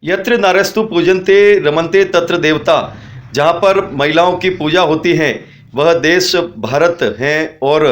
यत्र नारस्तु पूजन्ते रमन्ते तत्र देवता। जहाँ पर महिलाओं की पूजा होती है वह देश भारत है और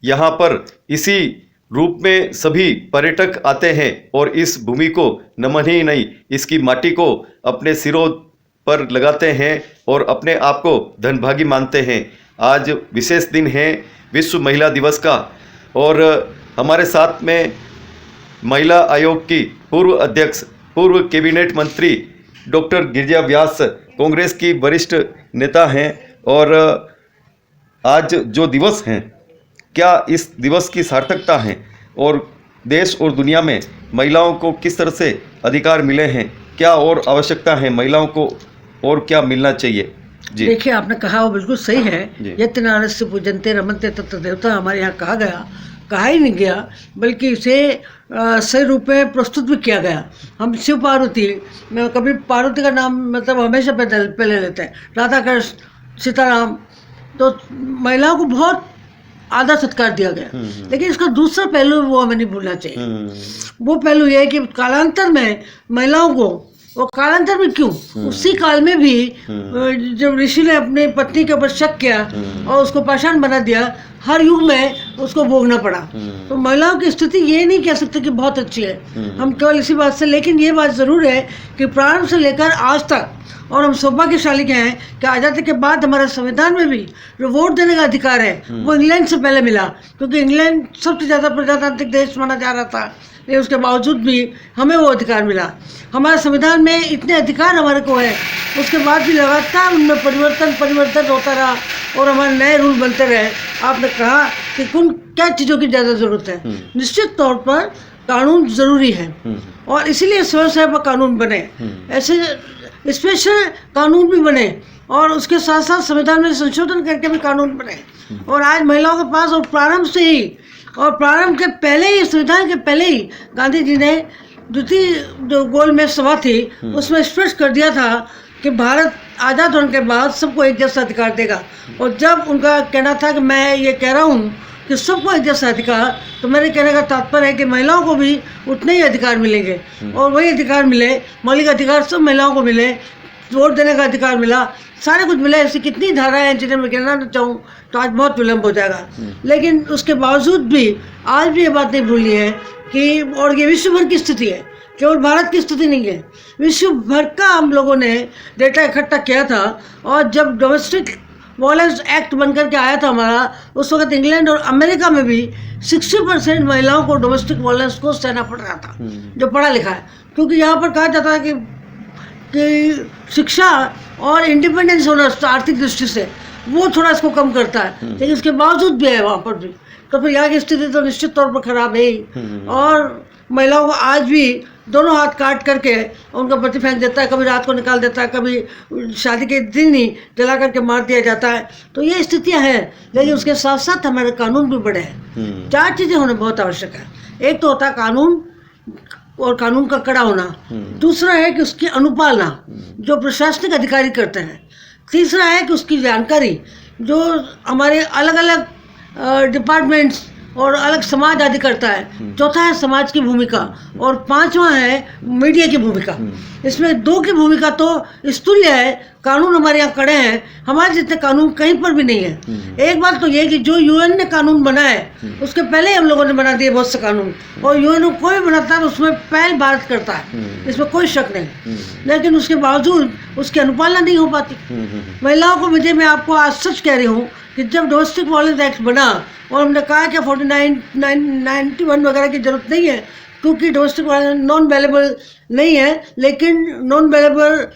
यहाँ पर इसी रूप में सभी पर्यटक आते हैं और इस भूमि को नमन ही नहीं इसकी माटी को अपने सिरों पर लगाते हैं और अपने आप को धनभागी मानते हैं। आज विशेष दिन है विश्व महिला दिवस का और हमारे साथ में महिला आयोग की पूर्व अध्यक्ष पूर्व कैबिनेट मंत्री डॉक्टर गिरिजा व्यास कांग्रेस की वरिष्ठ नेता हैं। और आज जो दिवस हैं क्या इस दिवस की सार्थकता है और देश और दुनिया में महिलाओं को किस तरह से अधिकार मिले हैं, क्या और आवश्यकता है महिलाओं को और क्या मिलना चाहिए? जी देखिए, आपने कहा वो बिल्कुल सही है। यत्र नारस्य पूजन्ते रमन्ते तत्र देवता हमारे यहाँ कहा ही नहीं गया, बल्कि इसे सही रूप में प्रस्तुत भी किया गया। हम शिव पार्वती में कभी पार्वती का नाम मतलब हमेशा पहले लेते हैं, राधा कृष्ण सीताराम, तो महिलाओं को बहुत आदर सत्कार दिया गया। लेकिन इसका दूसरा पहलू वो हमें नहीं भूलना चाहिए। वो पहलू ये है कि कालांतर में महिलाओं को, और कालांतर में क्यों, उसी काल में भी जब ऋषि ने अपनी पत्नी के ऊपर शक किया और उसको पाषाण बना दिया, हर युग में उसको भोगना पड़ा। तो महिलाओं की स्थिति ये नहीं कह सकते कि बहुत अच्छी है, हम केवल इसी बात से। लेकिन ये बात ज़रूर है कि प्रारंभ से लेकर आज तक, और हम सौभाग्यशाली के हैं कि आज़ादी के बाद हमारे संविधान में भी जो वोट देने का अधिकार है वो इंग्लैंड से पहले मिला, क्योंकि इंग्लैंड सबसे ज़्यादा प्रजातांत्रिक देश माना जा रहा था। लेकिन उसके बावजूद भी हमें वो अधिकार मिला। हमारे संविधान में इतने अधिकार हमारे को है, उसके बाद भी लगातार उनमें परिवर्तन होता रहा और हमारे नए रूल बनते रहे। आपने कहा कि क्या चीज़ों की ज़्यादा ज़रूरत है। निश्चित तौर पर कानून ज़रूरी है और इसीलिए स्वयं सेवा कानून बने, ऐसे स्पेशल कानून भी बने और उसके साथ साथ संविधान में संशोधन करके भी कानून बने। और आज महिलाओं के पास, और प्रारंभ से ही, और प्रारंभ के पहले ही, संविधान के पहले ही गांधी जी ने द्वितीय जो गोलमेज सभा थी उसमें स्पष्ट कर दिया था कि भारत आज़ाद होने के बाद सबको एक जैसा अधिकार देगा। और जब उनका कहना था कि मैं ये कह रहा हूँ कि सबको एक जैसा अधिकार, तो मेरे कहने का तात्पर्य है कि महिलाओं को भी उतने ही अधिकार मिलेंगे और वही अधिकार मिले, मौलिक अधिकार सब महिलाओं को मिले, वोट देने का अधिकार मिला, सारे कुछ मिला। ऐसी कितनी धाराएं हैं जिन्हें मैं कहना चाहूँ तो आज बहुत विलम्ब हो जाएगा। लेकिन उसके बावजूद भी आज भी ये बात नहीं भूलनी है कि, और ये विश्व भर की स्थिति है, केवल भारत की स्थिति नहीं है, विश्व भर का हम लोगों ने डेटा इकट्ठा किया था। और जब डोमेस्टिक वायलेंस एक्ट बनकर के आया था हमारा, उस वक्त इंग्लैंड और अमेरिका में भी 60% महिलाओं को डोमेस्टिक वायलेंस को सहना पड़ रहा था, जो पढ़ा लिखा है। क्योंकि यहाँ पर कहा जाता है कि शिक्षा और इंडिपेंडेंस होना आर्थिक दृष्टि से वो थोड़ा इसको कम करता है, लेकिन इसके बावजूद भी है वहाँ पर भी, तो फिर यहाँ की स्थिति तो निश्चित तौर पर खराब है ही। और महिलाओं को आज भी दोनों हाथ काट करके उनका पति फेंक देता है, कभी रात को निकाल देता है, कभी शादी के दिन ही जला करके मार दिया जाता है। तो ये स्थितियाँ हैं, लेकिन उसके साथ साथ हमारे कानून भी बड़े हैं। 4 चीज़ें होना बहुत आवश्यक है। एक तो होता है कानून और कानून का कड़ा होना, दूसरा है कि उसकी अनुपालना जो प्रशासनिक अधिकारी करते हैं, तीसरा है कि उसकी जानकारी जो हमारे अलग अलग डिपार्टमेंट्स और अलग समाज आदि करता है, चौथा है समाज की भूमिका, और 5वां है मीडिया की भूमिका। इसमें 2 की भूमिका तो स्तुल्य है। कानून हमारे यहाँ कड़े हैं, हमारे जितने कानून कहीं पर भी नहीं है। एक बात तो ये कि जो यूएन ने कानून बनाए उसके पहले ही हम लोगों ने बना दिए बहुत से कानून, और यूएन को कोई बनाता है उसमें पहल भारत करता है, इसमें कोई शक नहीं। लेकिन उसके बावजूद उसकी अनुपालना नहीं हो पाती। महिलाओं को, मैं आपको आज सच कह रही हूँ कि जब डोमेस्टिक वायलेंस एक्ट बना और हमने कहा कि 4991 वगैरह की जरूरत नहीं है, क्योंकि डोमेस्टिक वायलेंस नॉन वेलेबल नहीं है, लेकिन नॉन वेलेबल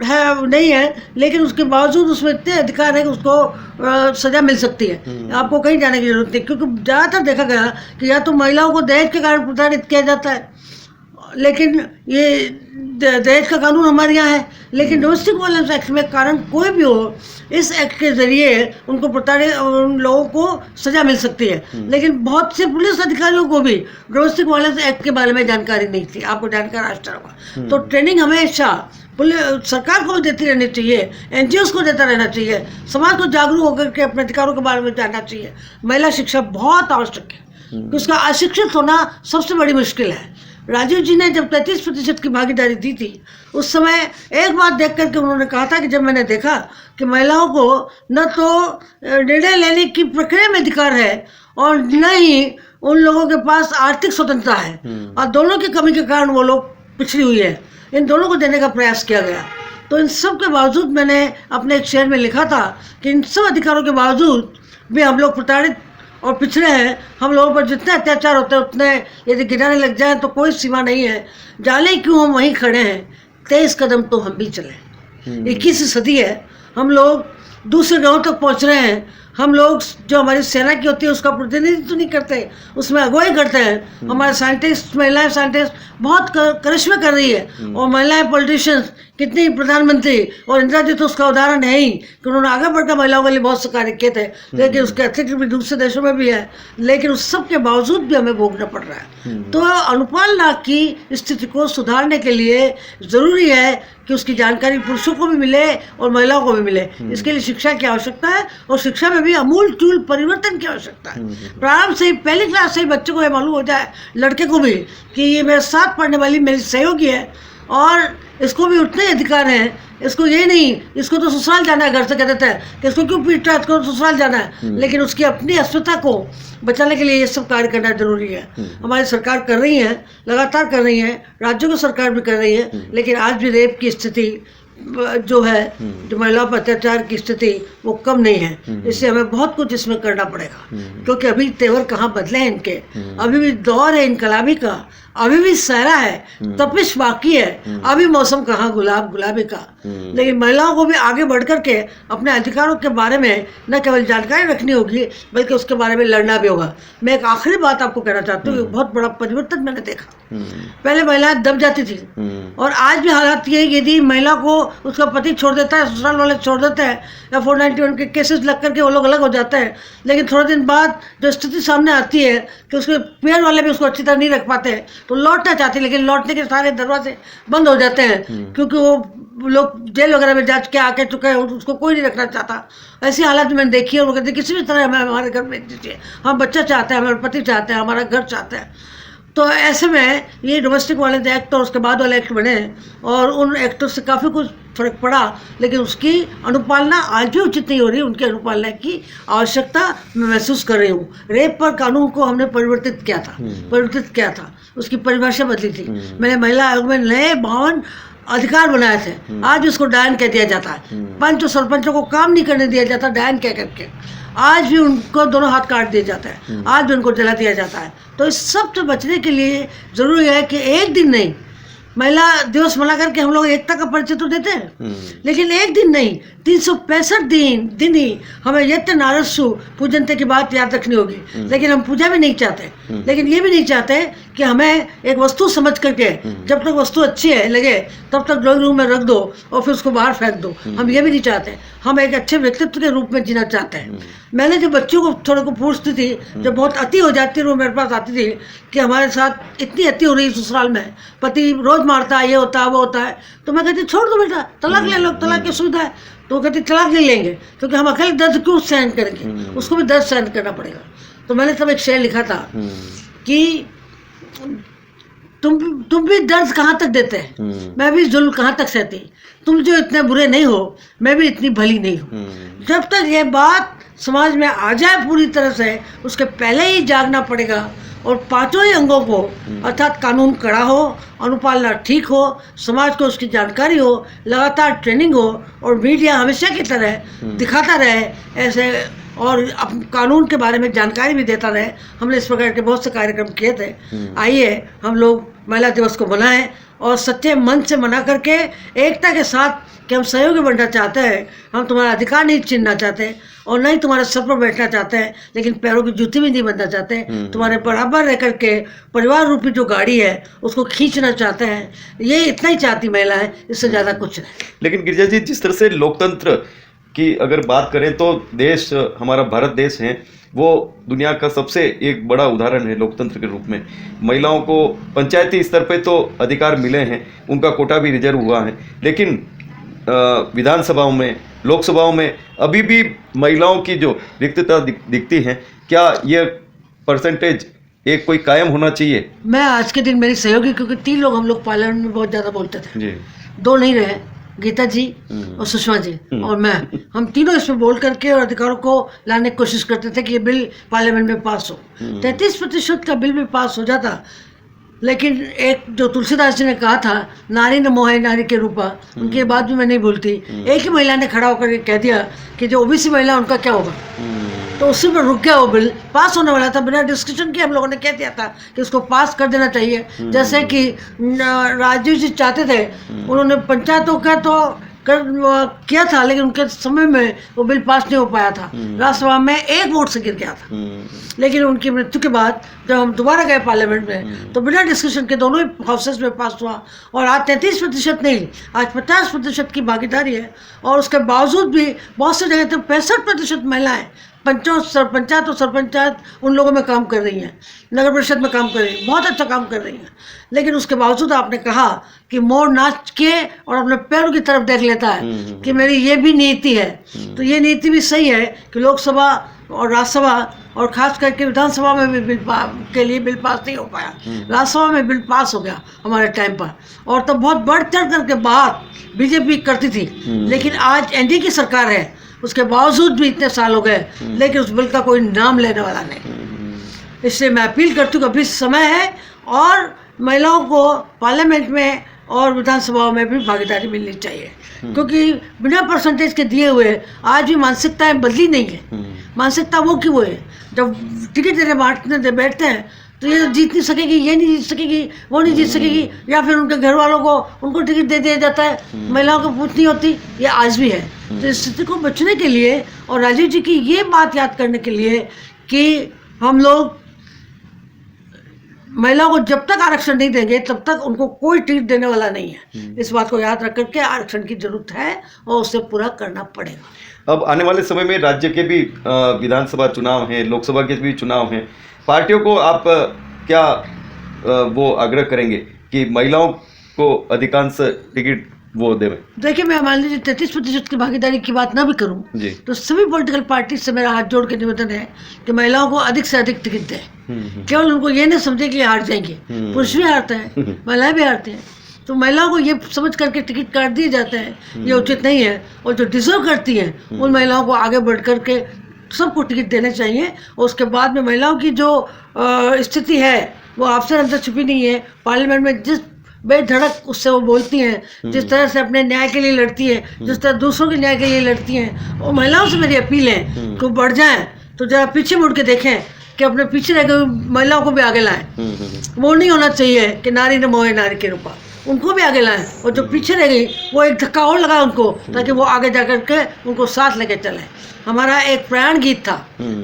है नहीं है, लेकिन उसके बावजूद उसमें इतने अधिकार है कि उसको सज़ा मिल सकती है। आपको कहीं जाने की जरूरत नहीं, क्योंकि ज़्यादातर देखा गया कि या तो महिलाओं को दहेज के कारण प्रताड़ित किया जाता है, लेकिन ये दहेज का कानून हमारे यहाँ है, लेकिन डोमेस्टिक वायलेंस एक्ट में कारण कोई भी हो, इस एक्ट के जरिए उनको प्रताड़ित उन लोगों को सजा मिल सकती है। लेकिन बहुत से पुलिस अधिकारियों को भी डोमेस्टिक वायलेंस एक्ट के बारे में जानकारी नहीं थी, आपको जानकार आज होगा। तो ट्रेनिंग हमेशा सरकार को भी देती रहनी चाहिए, NGOs को देता रहना चाहिए, समाज को जागरूक होकर के अपने अधिकारों के बारे में जानना चाहिए। महिला शिक्षा बहुत आवश्यक है, कि उसका अशिक्षित होना सबसे बड़ी मुश्किल है। राजीव जी ने जब 33% की भागीदारी दी थी, उस समय एक बात देख करके उन्होंने कहा था कि जब मैंने देखा कि महिलाओं को न तो निर्णय लेने की प्रक्रिया में अधिकार है और न ही उन लोगों के पास आर्थिक स्वतंत्रता है, और दोनों की कमी के कारण वो लोग पिछड़ी हुई है, इन दोनों को देने का प्रयास किया गया। तो इन सब के बावजूद मैंने अपने एक शेर में लिखा था कि इन सब अधिकारों के बावजूद भी हम लोग प्रताड़ित और पिछड़े हैं। हम लोगों पर जितने अत्याचार होते हैं उतने यदि गिराने लग जाए तो कोई सीमा नहीं है। जाने क्यों हम वहीं खड़े हैं, 23 कदम तो हम भी चले। 21वीं सदी है, हम लोग दूसरे ग्रहों तक पहुंच रहे हैं। हम लोग जो हमारी सेना की होती है उसका प्रतिनिधित्व नहीं करते, उसमें अगुवाई करते हैं। हमारे साइंटिस्ट, महिलाएं साइंटिस्ट बहुत करिश्मा कर रही है, और महिलाएं पॉलिटिशियंस, कितनी प्रधानमंत्री, और इंदिरा जी तो उसका उदाहरण है ही कि उन्होंने आगे बढ़कर महिलाओं के लिए बहुत से कार्य किए थे। लेकिन उसके अतिरिक्त भी दूसरे देशों में भी है, लेकिन उस सब के बावजूद भी हमें भोगना पड़ रहा है। तो अनुपाल नाग की स्थिति को सुधारने के लिए ज़रूरी है कि उसकी जानकारी पुरुषों को भी मिले और महिलाओं को भी मिले। इसके लिए शिक्षा की आवश्यकता है, और शिक्षा में भी अमूलचूल परिवर्तन की आवश्यकता है। प्रारंभ से ही, पहली क्लास से ही बच्चों को ये मालूम हो जाए, लड़के को भी, कि ये मेरे साथ पढ़ने वाली मेरी सहयोगी है और इसको भी उतने अधिकार हैं। इसको ये नहीं, इसको तो ससुराल जाना है, घर से कह देते हैं कि इसको क्यों पीट रहा है, इसको ससुराल जाना है। लेकिन उसकी अपनी अस्मिता को बचाने के लिए ये सब कार्य करना जरूरी है। हमारी सरकार कर रही है, लगातार कर रही है, राज्यों की सरकार भी कर रही है, लेकिन आज भी रेप की स्थिति जो है, जो महिलाओं पर अत्याचार की स्थिति, वो कम नहीं है। इससे हमें बहुत कुछ इसमें करना पड़ेगा, क्योंकि अभी तेवर कहाँ बदले हैं इनके, अभी भी दौर है इनकलाबी का, अभी भी सहरा है, तपिश बाकी है, अभी मौसम कहाँ गुलाबी का। लेकिन महिलाओं को भी आगे बढ़ करके अपने अधिकारों के बारे में न केवल जानकारी रखनी होगी, बल्कि उसके बारे में लड़ना भी होगा। मैं एक आखिरी बात आपको कहना चाहती हूँ, बहुत बड़ा परिवर्तन मैंने देखा। पहले महिलाएं दब जाती थी, और आज भी हालात ये, यदि महिला को उसका पति छोड़ देता है, ससुराल वाले छोड़ देते हैं, या 491 के केसेस लग करके वो लोग अलग हो जाते हैं, लेकिन थोड़े दिन बाद जो स्थिति सामने आती है कि उसके पेयर वाले भी उसको अच्छी तरह नहीं रख पाते, तो लौटना चाहती, लेकिन लौटने के सारे दरवाजे बंद हो जाते हैं, क्योंकि वो लोग जेल वगैरह में जा के आके चुके हैं, उसको कोई नहीं रखना चाहता। ऐसी हालत मैंने देखी है, और वो कहते किसी भी तरह हमें हमारे घर में दीजिए, हम बच्चा चाहते हैं, हमारे पति चाहते हैं, हमारा घर चाहते हैं। तो ऐसे में ये डोमेस्टिक वायलेंस एक्ट और उसके बाद वाले एक्ट बने, और उन एक्टों से काफ़ी कुछ फर्क पड़ा, लेकिन उसकी अनुपालना आज भी उचित नहीं हो रही। उनकी अनुपालना की आवश्यकता मैं महसूस कर रही हूँ। रेप पर कानून को हमने परिवर्तित किया था, उसकी परिभाषा बदली थी। मैंने महिला आयोग में नए 52 अधिकार बनाए थे। आज उसको डायन कह दिया जाता है, पंच और सरपंचों को काम नहीं करने दिया जाता डायन कह करके। आज भी उनको दोनों हाथ काट दिए जाते हैं, आज भी उनको जला दिया जाता है। तो इस सब से बचने के लिए ज़रूरी है कि एक दिन नहीं, महिला दिवस मना करके हम लोग एकता का परिचय तो देते हैं, लेकिन एक दिन नहीं, 365 दिन ही हमें यत्न नारस्सु पूजनते की बात याद रखनी होगी। लेकिन हम पूजा भी नहीं चाहते, लेकिन ये भी नहीं चाहते कि हमें एक वस्तु समझ करके, जब तक वस्तु अच्छी है लगे तब तक ड्राइंग रूम में रख दो और फिर उसको बाहर फेंक दो। हम ये भी नहीं चाहते, हम एक अच्छे व्यक्तित्व के रूप में जीना चाहते हैं। मैंने जब बच्चों को थोड़े को पूछती थी, जब बहुत अति हो जाती है, वो मेरे पास आती थी कि हमारे साथ इतनी अति हो रही है ससुराल में, पति रोज मारता है, ये होता है वो होता है, तो मैं कहती छोड़ दो बेटा, तलाक ले लो, तलाक की सुविधा है। तो वो कहती तलाक नहीं लेंगे, क्योंकि हम अकेले दर्द क्यों सहन करेंगे, उसको भी दर्द सहन करना पड़ेगा। तो मैंने तब एक शेर लिखा था कि तुम भी दर्द कहाँ तक देते हैं, मैं भी जुल्म कहाँ तक सहती, तुम जो इतने बुरे नहीं हो, मैं भी इतनी भली नहीं हूँ। जब तक ये बात समाज में आ जाए पूरी तरह से, उसके पहले ही जागना पड़ेगा। और पांचों ही अंगों को, अर्थात कानून कड़ा हो, अनुपालना ठीक हो, समाज को उसकी जानकारी हो, लगातार ट्रेनिंग हो, और मीडिया हमेशा की तरह दिखाता रहे ऐसे, और कानून के बारे में जानकारी भी देता रहे। हमने इस प्रकार के बहुत से कार्यक्रम किए थे। आइए हम लोग महिला दिवस को मनाएं, और सच्चे मन से मना करके एकता के साथ कि हम सहयोगी बनना चाहते हैं, हम तुम्हारा अधिकार नहीं छीनना चाहते, और नहीं तुम्हारे सर पर बैठना चाहते हैं, लेकिन पैरों की जूती भी नहीं बनना चाहते। तुम्हारे बराबर रह करके परिवार रूपी जो गाड़ी है उसको खींचना चाहते हैं। ये इतना ही चाहती महिला है, इससे ज़्यादा कुछ नहीं। लेकिन गिरिजा जी, जिस तरह से लोकतंत्र की अगर बात करें तो देश, हमारा भारत देश है, वो दुनिया का सबसे एक बड़ा उदाहरण है लोकतंत्र के रूप में। महिलाओं को पंचायती स्तर पे तो अधिकार मिले हैं, उनका कोटा भी रिजर्व हुआ है, लेकिन विधानसभाओं में, लोकसभाओं में अभी भी महिलाओं की जो रिक्तता दिखती है। क्या ये परसेंटेज एक कोई कायम होना चाहिए। मैं आज के दिन मेरी सहयोगी, क्योंकि 3 लोग हम लोग पार्लियामेंट में बहुत ज़्यादा बोलते थे, जी 2 नहीं रहे, गीता जी और सुषमा जी और मैं, हम तीनों इसमें बोल करके और अधिकारों को लाने की कोशिश करते थे कि ये बिल पार्लियामेंट में पास हो। 33% का बिल भी पास हो जाता, लेकिन एक जो तुलसीदास जी ने कहा था, नारी न मोहे नारी के रूपा, उनकी ये बात भी मैं नहीं भूलती। एक ही महिला ने खड़ा होकर कह दिया कि जो ओबीसी महिला उनका क्या होगा, तो उसी पर रुक गया वो बिल, पास होने वाला था। बिना डिस्कशन के हम लोगों ने कह दिया था कि उसको पास कर देना चाहिए। जैसे कि राजीव जी चाहते थे, उन्होंने पंचायतों का तो किया था, लेकिन उनके समय में वो बिल पास नहीं हो पाया था, राज्यसभा में 1 वोट से गिर गया था। लेकिन उनकी मृत्यु के बाद जब हम दोबारा गए पार्लियामेंट में, तो बिना डिस्कशन के दोनों ही हाउसेस में पास हुआ। और आज 33% नहीं, आज 50% की भागीदारी है। और उसके बावजूद भी बहुत सी जगह तो 65% महिलाएं पंचायत और सरपंचायत उन लोगों में काम कर रही हैं, नगर परिषद में काम कर रही हैं, बहुत अच्छा काम कर रही हैं। लेकिन उसके बावजूद आपने कहा कि मोर नाच के और अपने पैरों की तरफ देख लेता है कि मेरी ये भी नीति है। तो ये नीति भी सही है कि लोकसभा और राज्यसभा और खास करके विधानसभा में भी बिल के लिए बिल पास नहीं हो पाया। राज्यसभा में बिल पास हो गया हमारे टाइम पर, और तब बहुत बढ़ चढ़ करके बात बीजेपी करती थी। लेकिन आज एनडीए की सरकार है, उसके बावजूद भी इतने साल हो गए, लेकिन उस बिल का कोई नाम लेने वाला नहीं। इसलिए मैं अपील करती हूँ कि अभी समय है और महिलाओं को पार्लियामेंट में और विधानसभाओं में भी भागीदारी मिलनी चाहिए, क्योंकि बिना परसेंटेज के दिए हुए आज भी मानसिकताएं बदली नहीं है। मानसिकता वो की वो है, जब टिकट देने बांटने बैठते हैं तो ये जीत नहीं सकेगी, ये नहीं जीत सकेगी, वो नहीं जीत सकेगी, या फिर उनके घर वालों को उनको टिकट दे दिया जाता है, महिलाओं को पूछ नहीं होती। ये आज भी है। तो इस स्थिति को बचने के लिए और राजीव जी की ये बात याद करने के लिए कि हम लोग महिलाओं को जब तक आरक्षण नहीं देंगे तब तक उनको कोई टिकट देने वाला नहीं है। इस बात को याद रख करके आरक्षण की जरूरत है और उसे पूरा करना पड़ेगा। अब आने वाले समय में राज्य के भी विधानसभा चुनाव हैं, लोकसभा के भी चुनाव हैं, पार्टियों को आप क्या वो आग्रह करेंगे कि महिलाओं को अधिकांश टिकट वो देवें? देखिए, मैं मान लीजिए 33% की भागीदारी की बात ना भी करूं तो सभी पॉलिटिकल पार्टी से मेरा हाथ जोड़ के निवेदन है कि महिलाओं को अधिक से अधिक टिकट दें। केवल उनको ये नहीं समझे कि हार जाएंगे, पुरुष भी हारते हैं, महिलाएं भी हारते हैं। तो महिलाओं को ये समझ करके टिकट काट दिए जाते हैं, ये उचित नहीं है। और जो डिजर्व करती हैं उन महिलाओं को आगे बढ़ करके सबको टिकट देने चाहिए। और उसके बाद में महिलाओं की जो स्थिति है वो आपसे अंदर छुपी नहीं है। पार्लियामेंट में जिस बेधड़क उससे वो बोलती हैं, जिस तरह से अपने न्याय के लिए लड़ती है, जिस तरह दूसरों के न्याय के लिए लड़ती हैं, और महिलाओं से मेरी अपील है कि बढ़ जाएं तो जरा पीछे मुड़ के देखें कि अपने पीछे रह गई महिलाओं को भी आगे लाएं। वो नहीं होना चाहिए कि नारी न मोहे नारी के रूपा, उनको भी आगे लाएं। और जो पीछे रह गई वो एक धक्का और लगाए उनको, ताकि वो आगे जा करके उनको साथ लेके चलें। हमारा एक प्रयाण गीत था,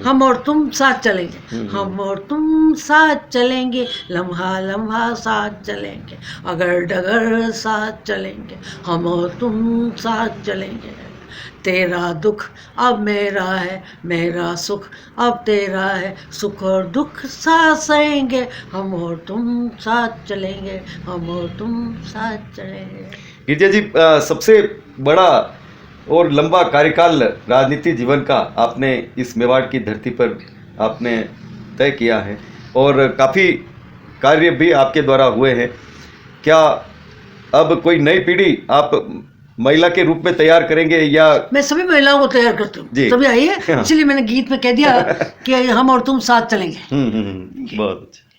हम और तुम साथ चलेंगे, हम और तुम साथ चलेंगे, लम्हा लम्हा साथ चलेंगे, अगर डगर साथ चलेंगे, हम और तुम साथ चलेंगे। तेरा दुख अब मेरा है, मेरा सुख अब तेरा है, सुख और दुख साथ सहेंगे, हम और तुम साथ चलेंगे, हम और तुम साथ चलेंगे। गिरिजा जी, सबसे बड़ा और लंबा कार्यकाल राजनीति जीवन का आपने इस मेवाड़ की धरती पर आपने तय किया है और काफ़ी कार्य भी आपके द्वारा हुए हैं। क्या अब कोई नई पीढ़ी आप महिला के रूप में तैयार करेंगे या? मैं सभी महिलाओं को तैयार करती हूँ, तभी आई है, इसलिए मैंने गीत में कह दिया कि हम और तुम साथ चलेंगे। बहुत अच्छा।